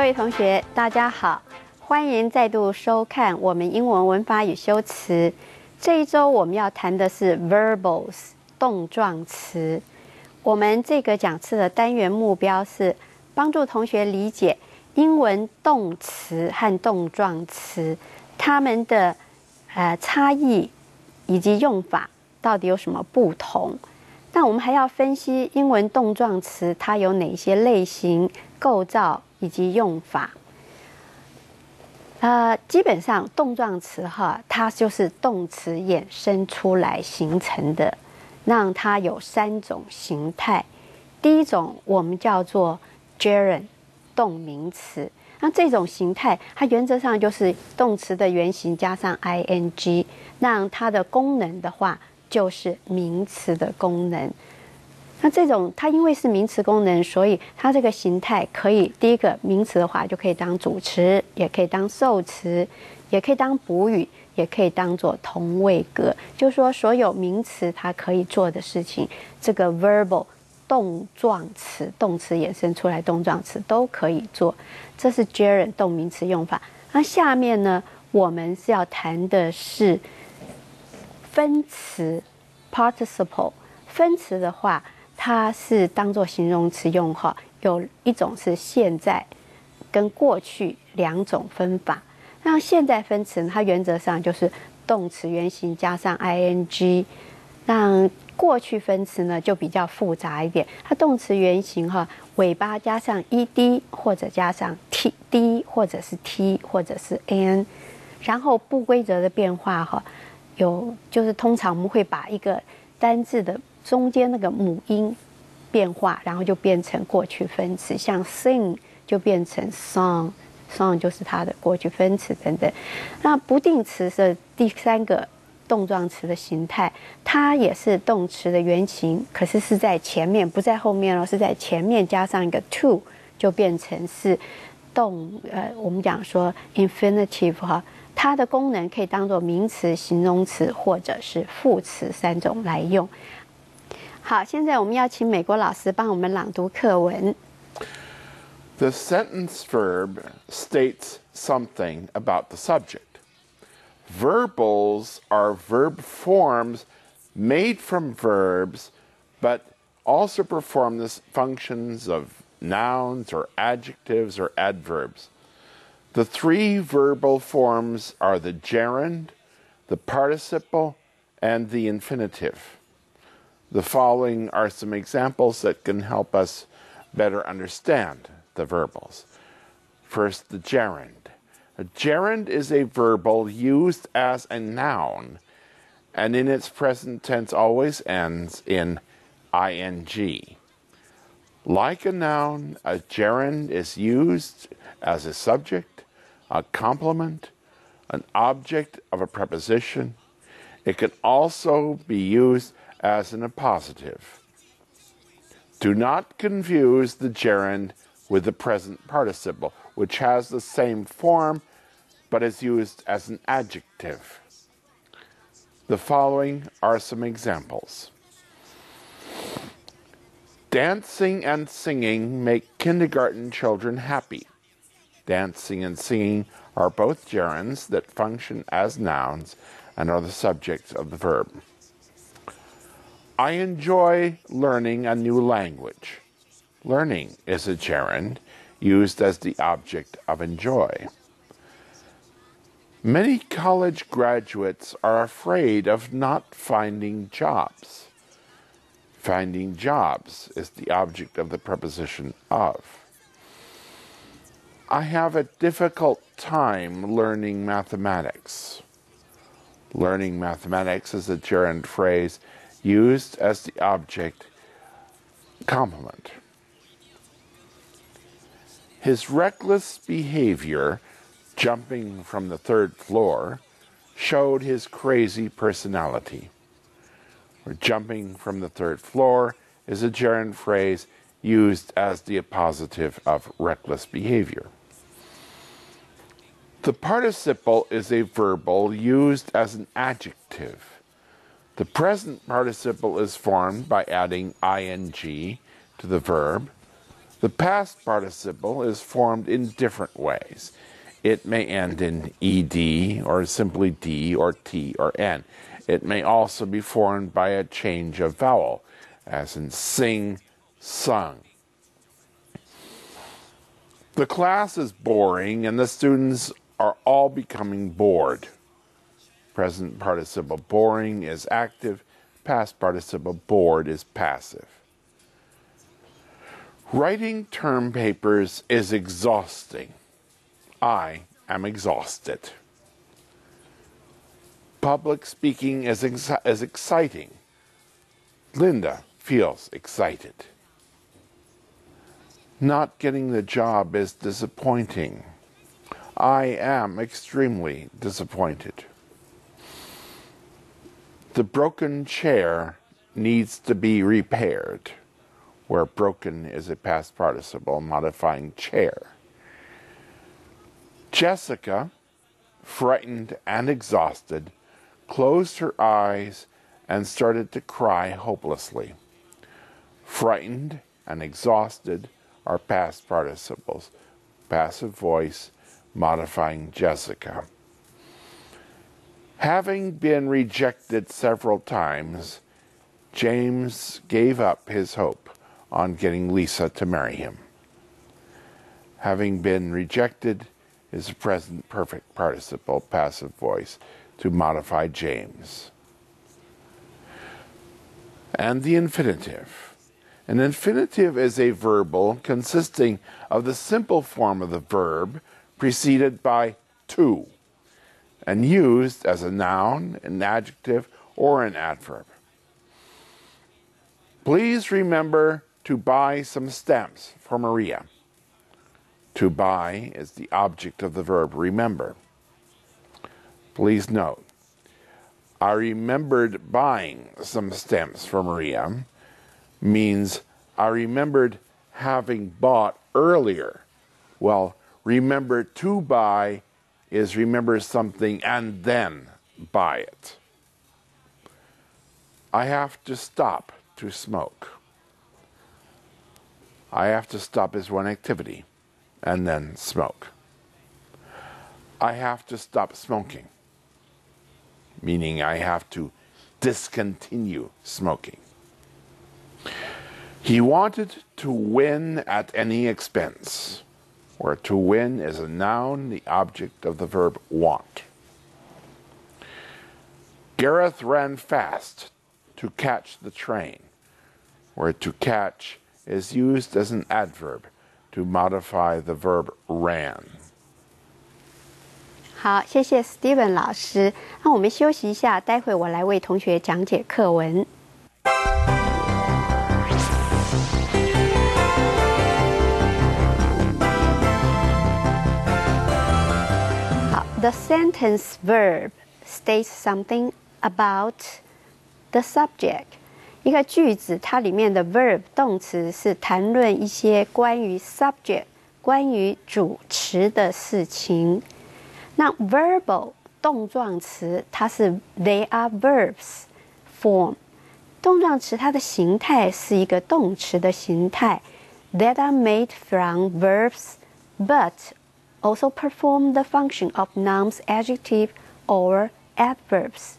位同学，大家好，欢迎再度收看我们英文文法与修辞。这一周我们要谈的是 verbals 动状词。我们这个讲次的单元目标是帮助同学理解英文动词和动状词它们的差异以及用法到底有什么不同。那我们还要分析英文动状词它有哪些类型、构造以及用法。基本上动状词它就是动词衍生出来形成的，让它有3种形态。第一种我们叫做 gerund 动名词，那这种形态它原则上就是动词的原形加上 ing， 让它的功能的话就是名词的功能。那这种它因为是名词功能，所以它这个形态可以，第一个名词的话就可以当主词，也可以当受词，也可以当补语，也可以当做同位格。就是说所有名词它可以做的事情，这个 verbal 动状词，动词衍生出来动状词都可以做。这是 gerund 动名词用法。那下面呢，我们是要谈的是分词 participle。分词的话，它是当作形容词用哈，有一种是现在跟过去2种分法。那现在分词它原则上就是动词原形加上 ing， 那过去分词呢就比较复杂一点，它动词原形尾巴加上 ed 或者加上 td 或者是 t 或者是 n， 然后不规则的变化就是通常我们会把一个单字的中间那个母音变化，然后就变成过去分词，像 sing 就变成 song 就是它的过去分词等等。那不定词是第3个动状词的形态，它也是动词的原形，可是是在前面，不在后面是在前面加上一个 to， 就变成是我们讲说 infinitive 它的功能可以当作名词、形容词或者是副词3种来用。好，现在我们要请美国老师帮我们朗读课文。The sentence verb states something about the subject. Verbals are verb forms made from verbs, but also perform the functions of nouns or adjectives or adverbs. The 3 verbal forms are the gerund, the participle, and the infinitive. The following are some examples that can help us better understand the verbals. First, the gerund. A gerund is a verbal used as a noun, and in its present tense always ends in ing. Like a noun, a gerund is used as a subject, a complement, an object of a preposition. It can also be used as an appositive. Do not confuse the gerund with the present participle, which has the same form but is used as an adjective. The following are some examples. Dancing and singing make kindergarten children happy. Dancing and singing are both gerunds that function as nouns and are the subjects of the verb. I enjoy learning a new language. Learning is a gerund used as the object of enjoy. Many college graduates are afraid of not finding jobs. Finding jobs is the object of the preposition of. I have a difficult time learning mathematics. Learning mathematics is a gerund phrase used as the object complement. His reckless behavior, jumping from the 3rd floor, showed his crazy personality. Jumping from the 3rd floor is a gerund phrase used as the appositive of reckless behavior. The participle is a verbal used as an adjective. The present participle is formed by adding ing to the verb. The past participle is formed in different ways. It may end in ed, or simply d, or t, or n. It may also be formed by a change of vowel, as in sing, sung. The class is boring, and the students are all becoming bored. Present participle boring is active. Past participle bored is passive. Writing term papers is exhausting. I am exhausted. Public speaking is exciting. Linda feels excited. Not getting the job is disappointing. I am extremely disappointed. The broken chair needs to be repaired, where broken is a past participle modifying chair. Jessica, frightened and exhausted, closed her eyes and started to cry hopelessly. Frightened and exhausted are past participles, passive voice modifying Jessica. Having been rejected several times, James gave up his hope on getting Lisa to marry him. Having been rejected is a present perfect participle, passive voice, to modify James. And the infinitive. An infinitive is a verbal consisting of the simple form of the verb preceded by to, and used as a noun, an adjective, or an adverb. Please remember to buy some stamps for Maria. To buy is the object of the verb remember. Please note, I remembered buying some stamps for Maria means I remembered having bought earlier. Well, remember to buy is remember something and then buy it. I have to stop to smoke. I have to stop is one activity and then smoke. I have to stop smoking, meaning I have to discontinue smoking. He wanted to win at any expense, where to win is a noun, the object of the verb want. Gareth ran fast to catch the train, where to catch is used as an adverb to modify the verb ran. 好，谢谢 Steven 老师。那我们休息一下，待会我来为同学讲解课文。好 ，the sentence verb states something about the subject。一个句子，它里面的 verb 动词是谈论一些关于 subject 关于主词的事情。那 verbal 动状词，它是 they are verbs form。动状词它的形态是一个动词的形态 that are made from verbs but also perform the function of nouns, adjective or adverbs。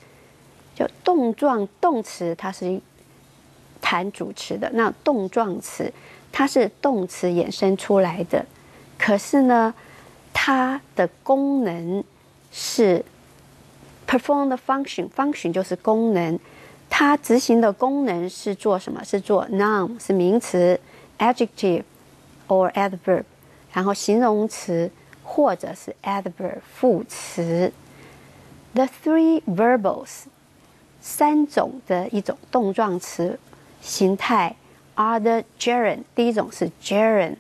就动状动词它是谈主词的，那动状词它是动词衍生出来的，可是呢，它的功能是 perform the function 就是功能，它执行的功能是做什么？是做 noun 是名词 adjective or adverb， 然后形容词或者是 adverb 副词。The three verbals 三种的一种动状词形态 are the gerund。第一种是 gerund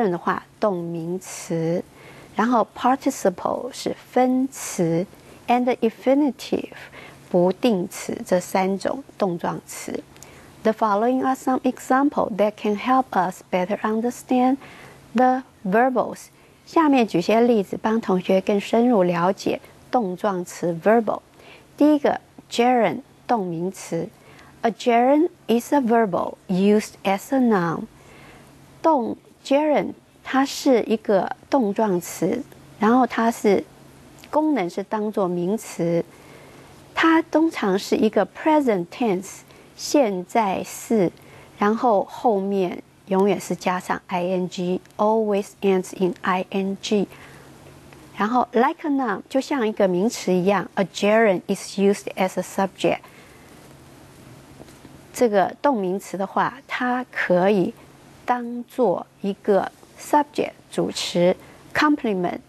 的话动名词，然后 participle 是分词 and infinitive 不定词，这三种动状词。The following are some examples that can help us better understand the verbals。下面举些例子，帮同学更深入了解动状词 verbal。第一个 gerund 动名词。A gerund is a verbal used as a noun。gerund 它是一个动状词，然后它是功能是当作名词，它通常是一个 present tense 现在式，然后后面永远是加上 ing always ends in ing。 然后 like a noun 就像一个名词一样 a gerund is used as a subject。 这个动名词的话，它可以当做一个 subject 主词 complement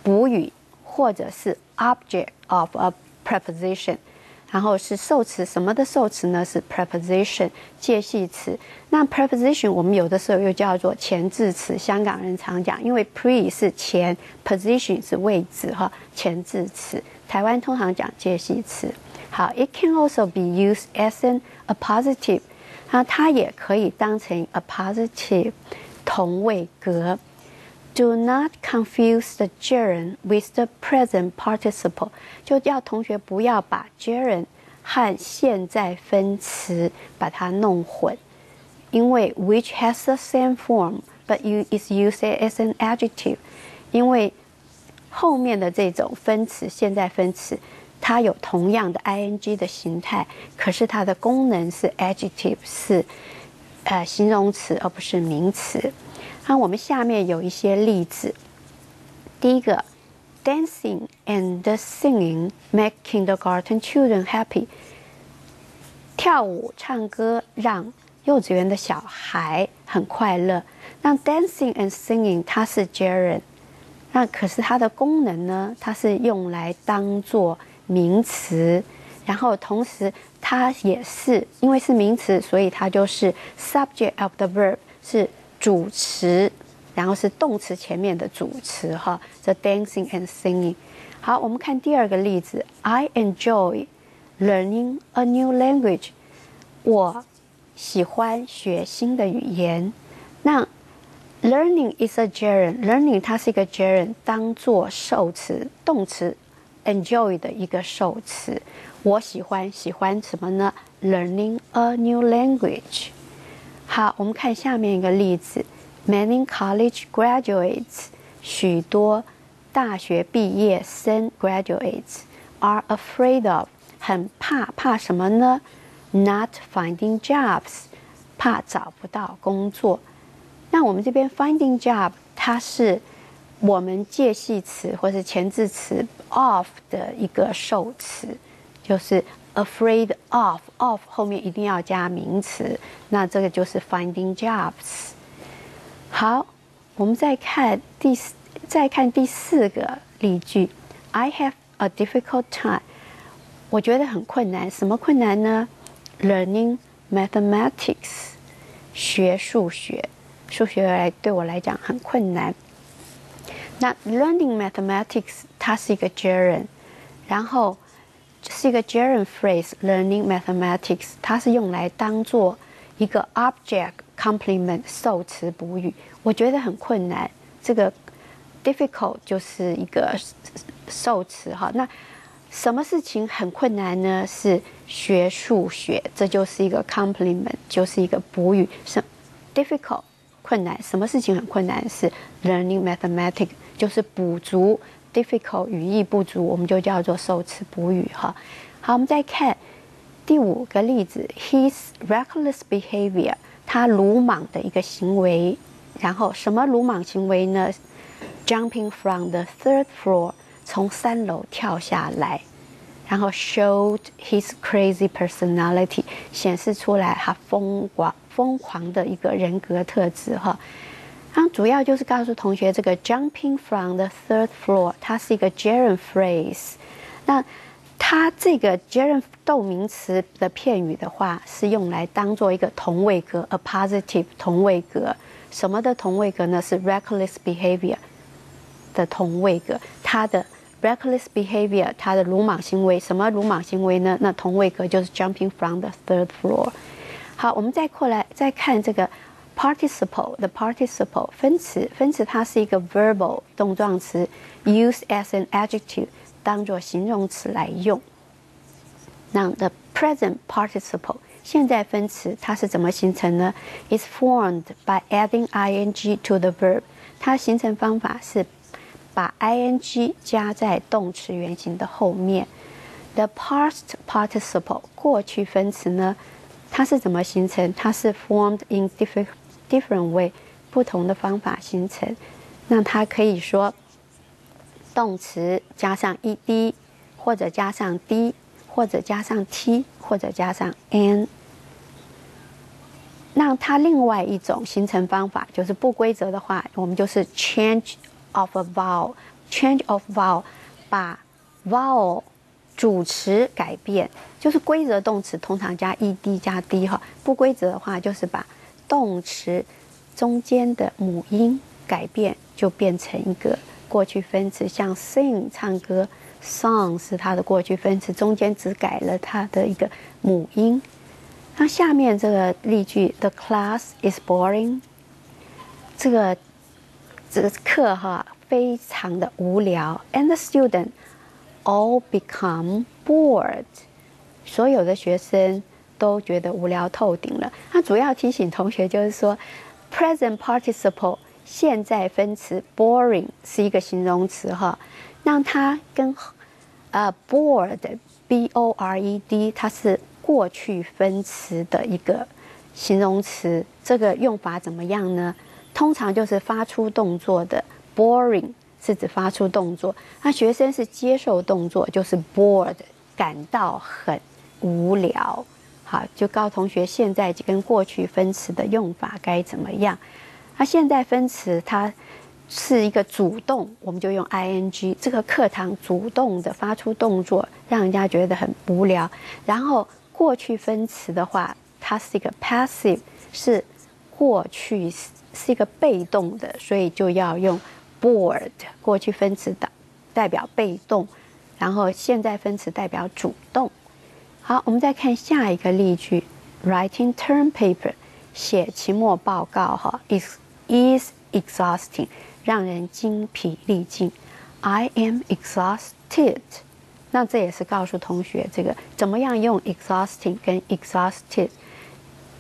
补语，或者是 object of a preposition， 然后是受词，什么的受词呢？是 preposition 介系词。那 preposition 我们有的时候又叫做前置词，香港人常讲，因为 pre 是前， position 是位置哈，前置词。台湾通常讲介系词。好 ，it can also be used as an appositive， 它也可以当成 appositive 同位格。Do not confuse the gerund with the present participle， 就要同学不要把 gerund 和现在分词把它弄混，因为 which has the same form but is used as an adjective， 因为后面的这种分词现在分词它有同样的 ing 的形态，可是它的功能是 adjective， 是形容词而不是名词。那我们下面有一些例子。第一个 ，Dancing and singing make kindergarten children happy。跳舞、唱歌让幼稚园的小孩很快乐。那 dancing and singing 它是 gerund， 那可是它的功能呢？它是用来当做名词，然后同时它也是因为是名词，所以它就是 subject of the verb， 是主词，然后是动词前面的主词哈。The dancing and singing。好，我们看第二个例子。I enjoy learning a new language。我喜欢学新的语言。那 learning is a gerund，learning 它是一个 gerund， 当做受词，动词 enjoy 的一个受词。我喜欢什么呢 ？Learning a new language。好，我们看下面一个例子 ：Many college graduates， 许多大学毕业生 graduates are afraid of， 很怕什么呢 ？Not finding jobs， 怕找不到工作。那我们这边 finding job， 它是我们介系词或是前置词 of 的一个受词，就是 afraid of 后面一定要加名词，那这个就是 finding jobs。好，我们再看第四个例句 ，I have a difficult time。我觉得很困难，什么困难呢 ？Learning mathematics， 学数学，数学对我来讲很困难。那 learning mathematics 它是一个 gerund， 然后是一个 gerund phrase learning mathematics， 它是用来当做一个 object complement 受词补语。我觉得很困难，这个 difficult 就是一个受词哈。那什么事情很困难呢？是学数学，这就是一个 complement， 就是一个补语。是 difficult 困难，什么事情很困难？是 learning mathematics， 就是补足 difficult 语义不足，我们就叫做受词补语哈。好，我们再看第五个例子 ，his reckless behavior， 他鲁莽的一个行为。然后什么鲁莽行为呢 ？Jumping from the third floor， 从3楼跳下来，然后 showed his crazy personality， 显示出来他疯狂的一个人格特质哈。它主要就是告诉同学，这个 jumping from the third floor， 它是一个 gerund phrase。那它这个 gerund 动名词的片语的话，是用来当做一个同位格 ，a positive 同位格。什么的同位格呢？是 reckless behavior 的同位格。它的 reckless behavior， 它的鲁莽行为，什么鲁莽行为呢？那同位格就是 jumping from the third floor。好，我们再看这个 participle 的 participle 分词它是一个 verbal 动状词 ，used as an adjective 当做形容词来用。那 the present participle 现在分词它是怎么形成呢 ？Is formed by adding ing to the verb。它形成方法是把 ing 加在动词原形的后面。The past participle 过去分词呢，它是怎么形成？它是 formed in different way 不同的方法形成。那它可以说动词加上 ed， 或者加上 d， 或者加上 t， 或者加上 n。那它另外一种形成方法就是不规则的话，我们就是 change of a vowel。change of vowel 把 vowel 主词改变，就是规则动词通常加 ed 加 d 哈，不规则的话就是把动词中间的母音改变，就变成一个过去分词。像 sing 唱歌 ，song 是它的过去分词，中间只改了它的一个母音。那下面这个例句 ，The class is boring。这个课哈非常的无聊 ，and the student all become bored。所有的学生都觉得无聊透顶了。那主要提醒同学就是说 ，present participle 现在分词 boring 是一个形容词哈，让它跟bored b-o-r-e-d 它是过去分词的一个形容词，这个用法怎么样呢？通常就是发出动作的 boring 是指发出动作，那学生是接受动作，就是 bored 感到很无聊。好，就告诉同学现在跟过去分词的用法该怎么样。那现在分词它是一个主动，我们就用 ing。这个课堂主动的发出动作，让人家觉得很无聊。然后过去分词的话，它是一个 passive， 是过去是一个被动的，所以就要用 bored。过去分词代表被动，然后现在分词代表主动。好，我们再看下一个例句 ，writing term paper 写期末报告哈 is exhausting 让人精疲力尽。I am exhausted。那这也是告诉同学这个怎么样用 exhausting 跟 exhausted。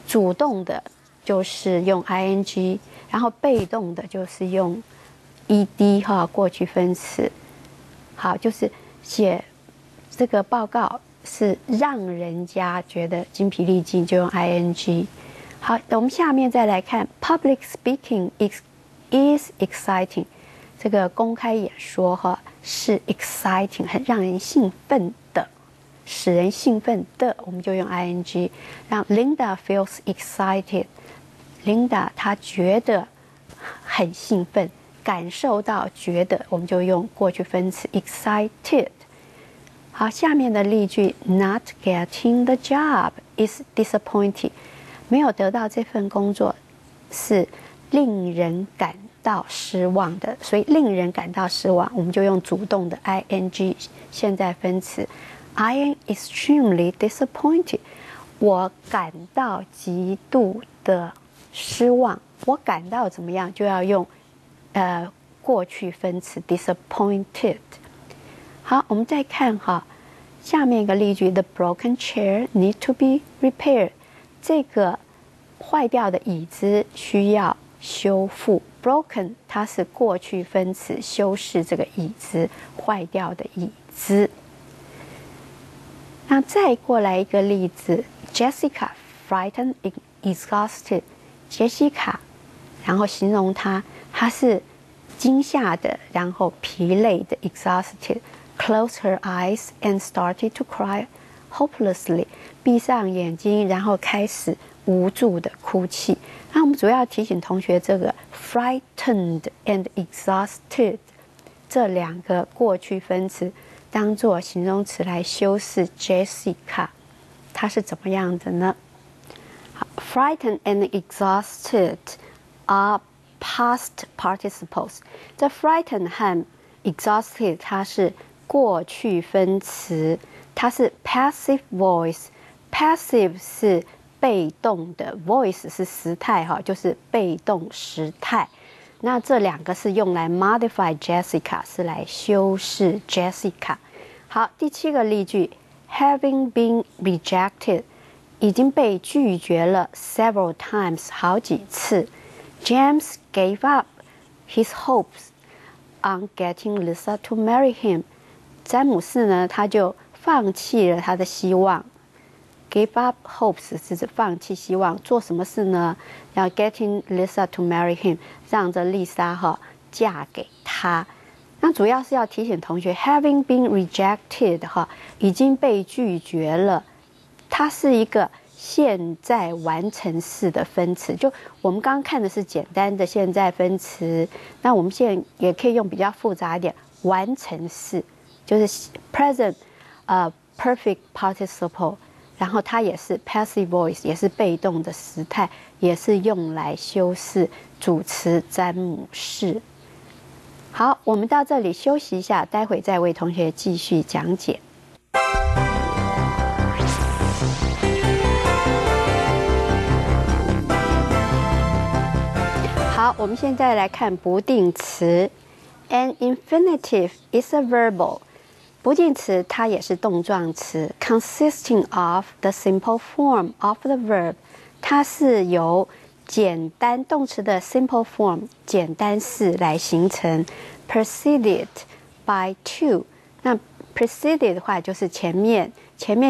主动的就是用 ing， 然后被动的就是用 ed 哈过去分词。好，就是写这个报告是让人家觉得精疲力尽，就用 ing。好，我们下面再来看 public speaking is exciting。这个公开演说哈是 exciting， 很让人兴奋的，使人兴奋的，我们就用 ing。让 Linda feels excited，Linda 她觉得很兴奋，感受到觉得，我们就用过去分词 excited。好，下面的例句 Not getting the job is disappointing。没有得到这份工作是令人感到失望的，所以令人感到失望，我们就用主动的 ing 现在分词 I am extremely disappointed。我感到极度的失望，我感到怎么样就要用过去分词 disappointed。好，我们再看哈，下面一个例句 The broken chair need to be repaired。这个坏掉的椅子需要修复。Broken 它是过去分词，修饰这个椅子，坏掉的椅子。那再过来一个例子 ，Jessica frightened exhausted。杰西卡，然后形容她是惊吓的，然后疲累的 exhausted。Closed her eyes and started to cry hopelessly。闭上眼睛，然后开始无助的哭泣。那我们主要提醒同学，这个 frightened and exhausted 这两个过去分词当做形容词来修饰 Jessica， 她是怎么样的呢？ Frightened and exhausted are past participles。这 frightened 和 exhausted 它是过去分词，它是 passive voice。passive 是被动的 ，voice 是时态哈，就是被动时态。那这两个是用来 modify Jessica， 是来修饰 Jessica。好，第7个例句 ，Having been rejected，已经被拒绝了 several times 好几次。James gave up his hopes on getting Lisa to marry him。詹姆斯呢，他就放弃了他的希望。Give up hopes 是指放弃希望，做什么事呢？要 getting Lisa to marry him， 让这丽莎嫁给他。那主要是要提醒同学 ，having been rejected 已经被拒绝了，它是一个现在完成式的分词。就我们刚刚看的是简单的现在分词，那我们现在也可以用比较复杂一点完成式，就是 present perfect participle。然后它也是 passive voice， 也是被动的时态，也是用来修饰主词詹姆士。好，我们到这里休息一下，待会再为同学继续讲解。好，我们现在来看不定词。An infinitive is a verbal。不定词它也是动状词 ，consisting of the simple form of the verb， 它是由简单动词的 simple form 简单式来形成 ，preceded by to。那 preceded 的话就是前面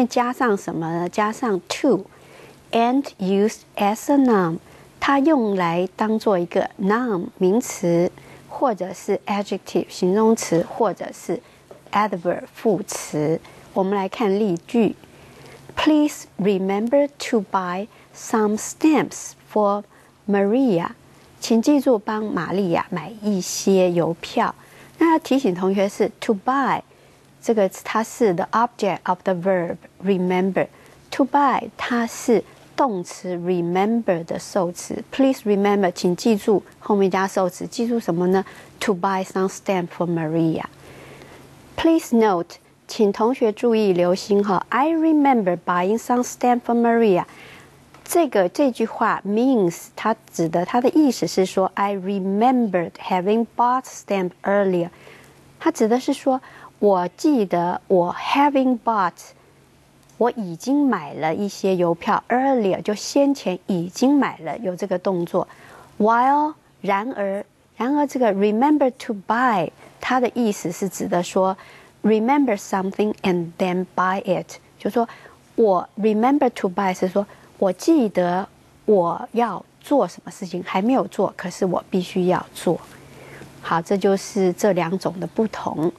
加上什么呢？加上 to，and used as a noun， 它用来当做一个 noun 名词，或者是 adjective 形容词，或者是adverb 副词。我们来看例句 ：Please remember to buy some stamps for Maria。请记住帮玛利亚买一些邮票。那要提醒同学是 to buy， 这个它是 the object of the verb remember。to buy 它是动词 remember 的受词。Please remember， 请记住后面加受词，记住什么呢 ？To buy some stamp for Maria。Please note， 请同学注意留心I remember buying some stamp for Maria。这句话 means 它的意思是说 I remembered having bought stamp earlier。它指的是说我记得我 having bought， 我已经买了一些邮票 earlier， 就先前已经买了，有这个动作。While 然而这个 remember to buy， 它的意思是指的说 remember something and then buy it， 就说我 remember to buy 是说我记得我要做什么事情还没有做，可是我必须要做。好，这就是这两种的不同。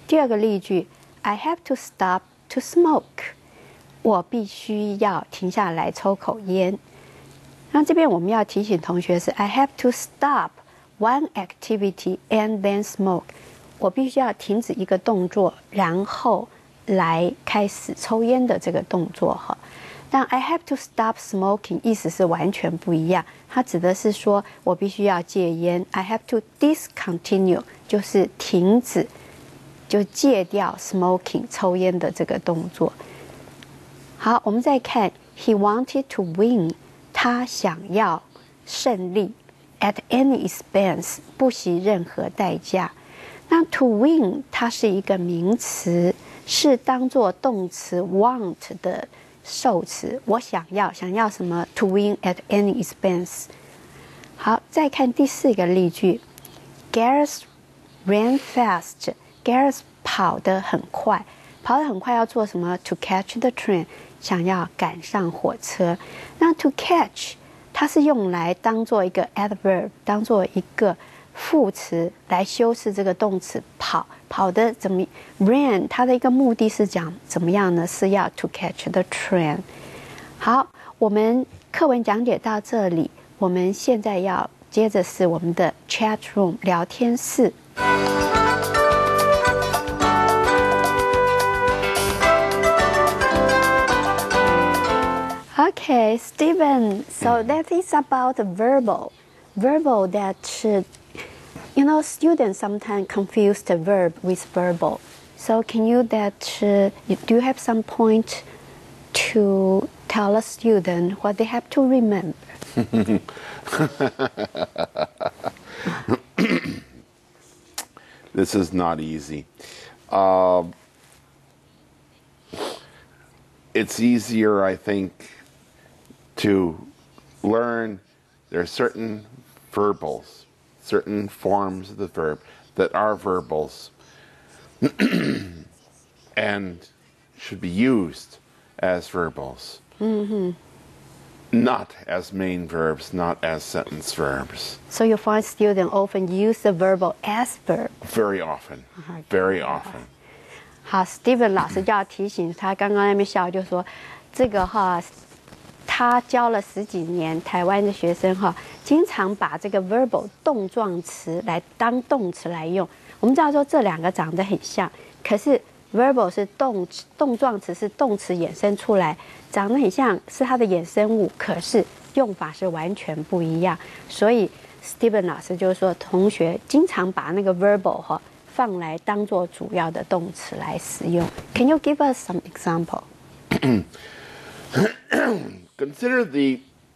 第二个例句 I have to stop to smoke， 我必须要停下来抽口烟。那这边我们要提醒同学是 I have to stop one activity and then smoke， 我必须要停止一个动作，然后来开始抽烟的这个动作但 I have to stop smoking 意思是完全不一样，它指的是说我必须要戒烟。I have to discontinue 就是停止，就戒掉 smoking 抽烟的这个动作。好，我们再看 He wanted to win， 他想要胜利 at any expense 不惜任何代价。那 to win 它是一个名词，是当作动词 want 的受词，我想要什么 to win at any expense。 好，再看第四个例句 Gareth ran fast， Gareth 跑得很快要做什么 to catch the train， 想要赶上火车。那 to catch 它是用来当做一个 adverb， 当做一个副词来修饰这个动词跑的怎么 ran， 它的一个目的是讲怎么样呢？是要 to catch the train。 好，我们课文讲解到这里，我们现在要接着是我们的 chat room 聊天室。Okay, Stephen, so that is about verbal that students sometimes confuse the verb with verbal. So can you do you have some point to tell a student what they have to remember? This is not easy. It's easier, I think, to learn there are certain verbals, certain forms of the verb that are verbals and should be used as verbals, not as main verbs, not as sentence verbs. So you find students often use the verbal as verb. Very often, very often. 好 ，Steven 老师就要提醒他，刚刚那边笑就说，这个哈，他教了10几年台湾的学生哈，经常把这个 verbal 动状词来当动词来用。我们知道说这两个长得很像，可是 verbal 是动状词是动词衍生出来，长得很像是它的衍生物，可是用法是完全不一样。所以 Steven 老师就是说，同学经常把那个 verbal 哈放来当做主要的动词来使用。Can you give us some example? Consider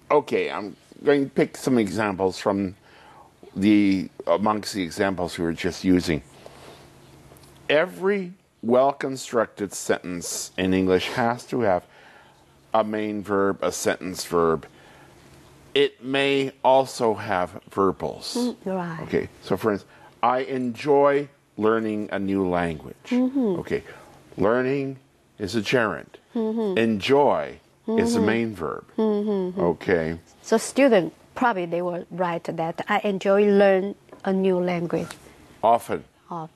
okay, I'm going to pick some examples from amongst the examples we were just using. Every well-constructed sentence in English has to have a main verb, a sentence verb. It may also have verbals. Right. Okay, so for instance, I enjoy learning a new language. Okay, learning is a gerund. Enjoy is a main verb. Okay. So student probably they will write that I enjoy learn a new language. Often.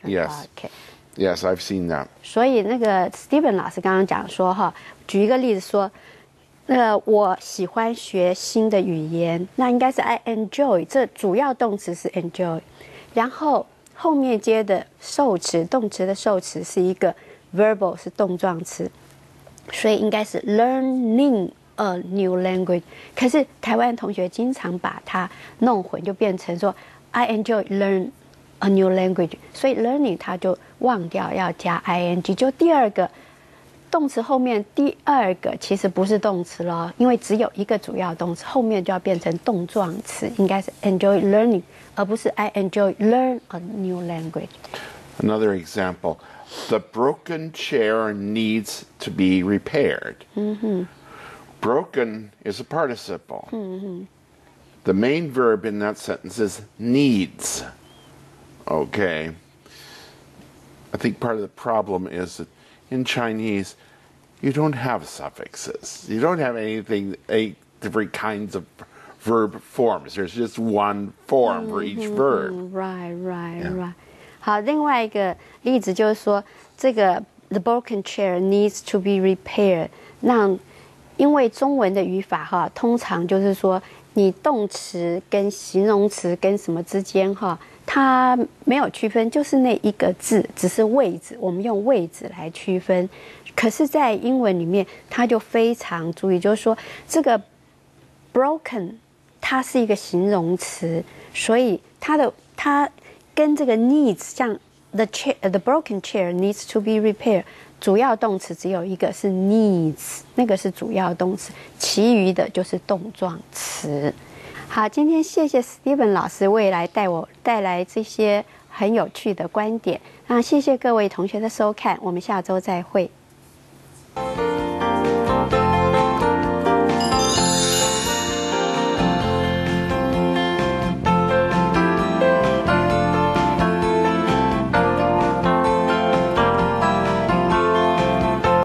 Yes. Okay. Yes, I've seen that. 所以那个 Steven 老师刚刚讲说哈，举一个例子说，我喜欢学新的语言，那应该是 I enjoy， 这主要动词是 enjoy， 然后后面接的受词，动词的受词是一个 verbal 是动状词，所以应该是 learning a new language。可是台湾同学经常把它弄混，就变成说 I enjoy learn a new language， 所以 learning 它就忘掉要加 ing， 就第二个动词后面第二个其实不是动词咯，因为只有一个主要动词，后面就要变成动状词，应该是 enjoy learning， 而不是 I enjoy learn a new language。 Another example, the broken chair needs to be repaired. Broken is a participle. The main verb in that sentence is needs. Okay. I think part of the problem is that in Chinese, you don't have suffixes. You don't have different kinds of verb forms. There's just one form for each verb. Right. 好，另外一个例子就是说，这个 the broken chair needs to be repaired。因为中文的语法哈，通常就是说，你动词跟形容词跟什么之间哈，它没有区分，就是那一个字，只是位置，我们用位置来区分。可是，在英文里面，它就非常注意，就是说这个 broken 它是一个形容词，所以它跟这个 needs 像 the broken chair needs to be repaired， 主要动词只有一个是 needs， 那个是主要动词，其余的就是动状词。好，今天谢谢 Steven 老师未来带来这些很有趣的观点。那谢谢各位同学的收看，我们下周再会。